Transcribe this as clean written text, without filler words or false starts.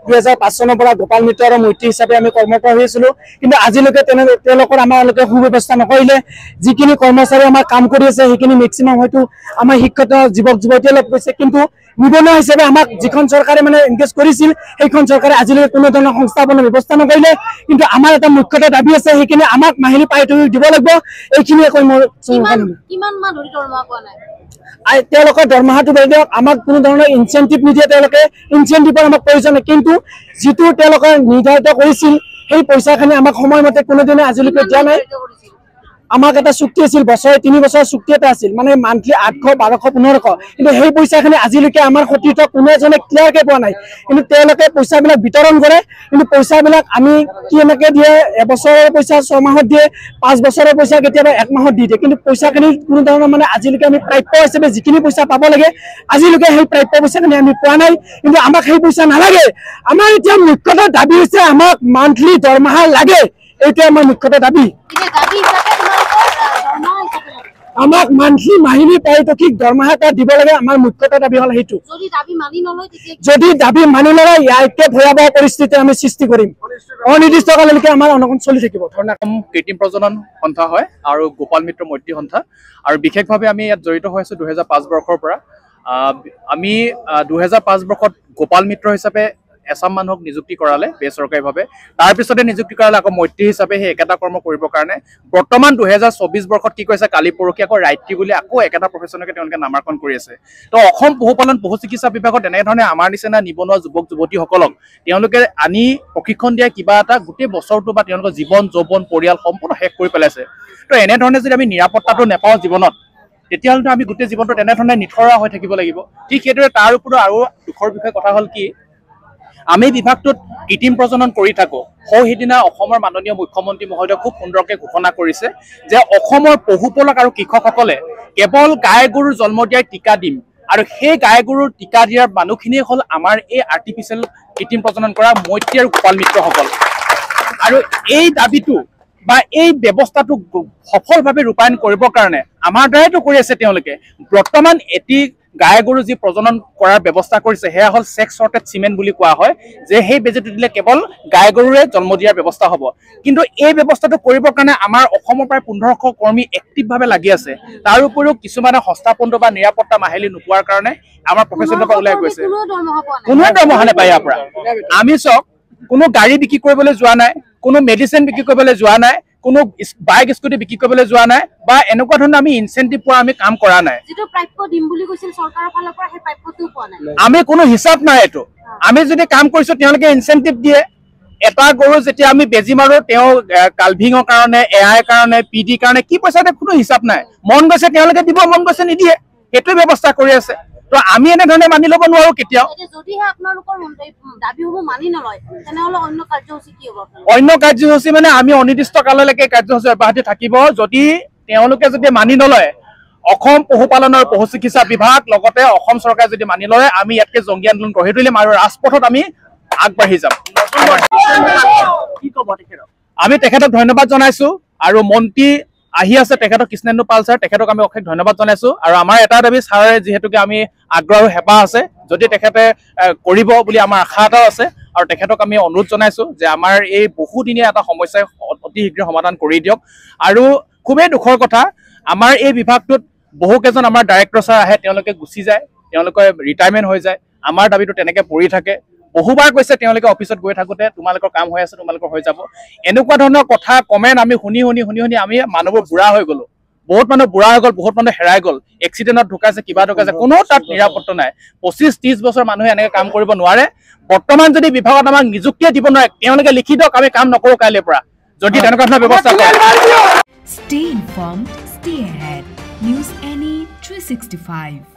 2005 চনৰ পৰা গোপাল মিত্ৰ আৰু মৈত্ৰী হিচাপে আমি কৰ্মৰত হৈছিলো কিন্তু আজিলৈকে তেওঁলোকৰ আমালোকে সুব্যৱস্থা নকৰিলে যিখিনি কৰ্মচাৰী আমাৰ কাম কৰি আছে সেইখিনি মেক্সিমাম হয়তো আমাৰ শিক্ষিত যুৱক যুৱতীয়ে লগ গৈছে কিন্তু নিবনুৱা হিচাপে আমাক যিখন চৰকাৰে মানে এংগেজ কৰিছিল সেইখন চৰকাৰে আজিলৈকে কোনো ধৰণৰ সংস্থাপনৰ ব্যৱস্থা নকৰিলে কিন্তু আমাৰ এটা মুখ্যতঃ দাবী আছে সেইখিনি আমাক মাহিলী পাৰিতোষিক দিব লাগিব এইখিনিয়ে কৈ মোৰ কিমান মাহ ধৰি দৰমহা পোৱা নাই তেওঁলোকৰ দৰমহাটো বাইদেউ আমাক কোনো ধৰণৰ ইনচেন্টিভ নিদিয়ে তেওঁলোকে ইনচেন্টিভৰ আমাক প্ৰয়োজন কিন্তু যিটো তেওঁলোকে নিৰ্ধাৰিত কৰিছিল সেই পইচাখিনি আমাক সময়মতে কোনোদিনে আজিলৈকে দিয়া নাই আমাক এটা চুক্তি আছিল বছৰে 3 বছৰ চুক্তি এটা আছিল মানে মান্থলি 800 1200 1500 কিন্তু সেই পইচাখিনি আজিলৈকে আমাৰ সতীৰ্থ কোনো এজনে ক্লিয়াৰকে পোৱা নাই কিন্তু তেওঁলোকে পইচাবিলাক বিতৰণ কৰে কিন্তু পইচাবিলাক আমি কি এনেকে দিয়ে এবছৰৰ পইচা 6 মাহত দিয়ে 5 বছৰৰ পইচা কেতিয়াবা 1 মাহত দি দিয়ে কিন্তু পইচাখিনি কোনো ধৰণৰ মানে আজিলৈকে আমি প্ৰাপ্য হিচাপে যিখিনি পইচা পাব লাগে আজিলৈকে সেই প্ৰাপ্য পইচাখিনি আমি পোৱা নাই কিন্তু আমাক সেই পইচা নালাগে আমাৰ এতিয়া মুখ্যতঃ দাবী হৈছে আমাক মান্থলি দৰমহা লাগে এইটো আমাৰ মুখ্যতঃ দাবী আমাক মান্থলি মাহিলী পাৰিতোষিক দৰমহা এটা দিব লাগে আমাৰ মুখ্যতঃ দাবী হল সেইটো যদি দাবী মানি নলয় ইয়াতকৈ ভয়াৱহ পৰিস্থিতি আমি সৃষ্টি কৰিম অনিৰ্দিষ্টকাললৈকে আমাৰ অনশন চলি থাকিব কৃত্ৰিম প্ৰজনন সন্থা হয় আৰু গোপাল মিত্ৰ মৈত্ৰী সন্থা আৰু বিশেষভাৱে আমি ইয়াত জড়িত হৈ আছো 2005 বৰ্ষৰ পৰা আমি 2005 বৰ্ষত গোপাল মিত্ৰ হিচাপে এছাম মানুহক নিযুক্তি কৰালে বেচৰকাৰীভাৱে তাৰ পিছতে নিযুক্তি কৰালে আকৌ মৈত্ৰী হিচাপে সেই একেটা কৰ্ম কৰিবৰ কাৰণে বৰ্তমান 2024 বৰ্ষত কি কৈছে কালি পৰহি আকৌ ৰাইট্ৰি বুলি আকৌ একেটা প্ৰফেশ্যনকে তেওঁলোকে নামাকৰণ কৰি আছে তো অসম পশুপালন পশু চিকিৎসা বিভাগত এনেধৰণে আমাৰ নিচিনা নিবনুৱা যুৱক যুৱতীসকলক তেওঁলোকে আনি প্ৰশিক্ষণ দিয়া কিবা এটা গোটেই বছৰটো বা তেওঁলোকৰ জীৱন যৌৱন পৰিয়াল সম্পূৰ্ণ শেষ কৰি পেলাইছে তো এনেধৰণে যদি আমি নিৰাপত্তাটো নেপাওঁ জীৱনত তেতিয়াহ'লে আমি গোটেই জীৱনটো তেনেধৰণে নিথৰা হৈ থাকিব লাগিব ঠিক সেইদৰে তাৰ ওপৰত আৰু দুখৰ বিষয়ে কথা হ'ল কি আমি বিভাগটোত কৃত্ৰিম প্ৰজনন কৰি থাকো সেইদিনা অসমৰ মাননীয় মুখ্যমন্ত্ৰী মহোদয় খুব সুন্দৰকৈ ঘোষণা কৰিছে যে অসমৰ পশুপালক আৰু কৃষকসকলে কেৱল গাই গৰুৰ জন্ম দিয়াৰ টিকা দিম আৰু সেই গাই গৰুৰ টিকা দিয়াৰ মানুহখিনিয়ে হ'ল আমাৰ এই আৰ্টিফিচিয়েল কৃত্ৰিম প্ৰজনন কৰা মৈত্ৰী আৰু গোপাল মিত্ৰসকল আৰু এই দাবীটো বা এই ব্যৱস্থাটো সফলভাৱে ৰূপায়ণ কৰিবৰ কাৰণে আমাৰ দ্বাৰাইতো কৰি আছে তেওঁলোকে বৰ্তমান এটি গাই গৰু যি প্ৰজনন কৰাৰ ব্যৱস্থা কৰিছে সেয়া হ'ল সেক্স শৰ্টেজ চিমেণ্ট বুলি কোৱা হয় যে সেই বেজীটো দিলে কেৱল গাই গৰুৰে জন্ম দিয়াৰ ব্যৱস্থা হ'ব কিন্তু এই ব্যৱস্থাটো কৰিবৰ কাৰণে আমাৰ অসমৰ প্ৰায় 1500 কৰ্মী এক্টিভভাৱে লাগি আছে তাৰ উপৰিও কিছুমানে সংস্থাপনটো বা নিৰাপত্তা মাহিলী নোপোৱাৰ কাৰণে আমাৰ প্ৰফেশ্যনৰ পৰা ওলাই গৈছে কোনো দৰমহা নাপায় ইয়াৰ পৰা আমি চাওক কোনো গাড়ী বিক্ৰী কৰিবলৈ যোৱা নাই কোনো মেডিচিন বিক্ৰী কৰিবলৈ যোৱা নাই কোনো বাইক স্কুটি বিক্ৰী কৰিবলৈ যোৱা নাই বা এনেকুৱা ধৰণৰ আমি ইনচেন্টিভ পোৱা আমি কাম কৰা নাই যেটো প্ৰাপ্য দিম বুলি কৈছিল চৰকাৰৰ ফালৰ পৰা সেই প্ৰাপ্যটো পোৱা নাই আমি কোনো হিচাপ নাই এটো আমি যদি কাম কৰিছো তেওঁলোকে ইনচেন্টিভ দিয়ে এটা গৰু যেতিয়া আমি বেজি মাৰো তেওঁ কালভিঙৰ কাৰণে এআই কাৰণে পিডি কাৰণে কি পইচা দে কোনো হিচাপ নাই মন গৈছে তেওঁলোকে দিব মন গৈছে নিদিয়ে এটো ব্যৱস্থা কৰি আছে তো আমি এনে ধৰণে মানি ল'ব নোৱাৰো কেতিয়াও যদিহে আপোনালোকৰ দাবীসমূহ মানি নলয় তেনেহলে অন্য কাৰ্যসূচী কি হ'ব অন্য কাৰ্যসূচী মানে আমি অনিৰ্দিষ্ট কাললৈকে কাৰ্যসূচী অব্যাহত থাকিব যদি তেওঁলোকে যদি মানি নলয় অসম পশুপালন আৰু পশু চিকিৎসা বিভাগ লগতে অসম চৰকাৰে যদি মানি লয় আমি ইয়াতকে জংগী আন্দোলন গঢ়ি তুলিম আৰু ৰাজপথত আমি আগবাঢ়ি যাম কি ক'ব তেখেতক আমি তেখেতক ধন্যবাদ জনাইছো আৰু মন্ত্ৰী আহি আছে তেখেতক কৃষ্ণেন্দু পাল ছাৰ তেখেতক আমি অশেষ ধন্যবাদ জনাইছো আৰু আমাৰ এটা দাবী ছাৰে যিহেতুকে আমি আগ্ৰহ হেঁপাহ আছে যদি তেখেতে কৰিব বুলি আমাৰ আশা এটাও আছে আৰু তেখেতক আমি অনুৰোধ জনাইছো যে আমাৰ এই বহুদিনীয়া এটা সমস্যা অতি শীঘ্ৰ সমাধান কৰি দিয়ক আৰু খুবেই দুখৰ কথা আমাৰ এই বিভাগটোত বহুকেইজন আমাৰ ডাইৰেক্টৰ ছাৰ আহে তেওঁলোকে গুচি যায় তেওঁলোকে ৰিটায়াৰমেণ্ট হৈ যায় আমাৰ দাবীটো তেনেকৈ পৰি থাকে বহুবাৰ কৈছে তেওঁলোকে অফিচত গৈ থাকোঁতে তোমালোকৰ কাম হৈ আছে তোমালোকৰ হৈ যাব এনেকুৱা ধৰণৰ কথা কমেণ্ট আমি শুনি আমি মানুহবোৰ বুঢ়া হৈ গ'লো বহুত মানুহ বুঢ়া হৈ গ'ল বহুত মানুহ হেৰাই গ'ল এক্সিডেণ্টত ঢুকাইছে কিবা ঢুকাইছে কোনো তাত নিৰাপত্তা নাই 25-30 বছৰ মানুহে এনেকৈ কাম কৰিব নোৱাৰে বৰ্তমান যদি বিভাগত আমাক নিযুক্তিয়ে দিব নোৱাৰে তেওঁলোকে লিখি দিয়ক আমি কাম নকৰোঁ কাইলৈৰ পৰা যদি তেনেকুৱা ধৰণৰ ব্যৱস্থা কৰে Stay informed, stay ahead. News Any 365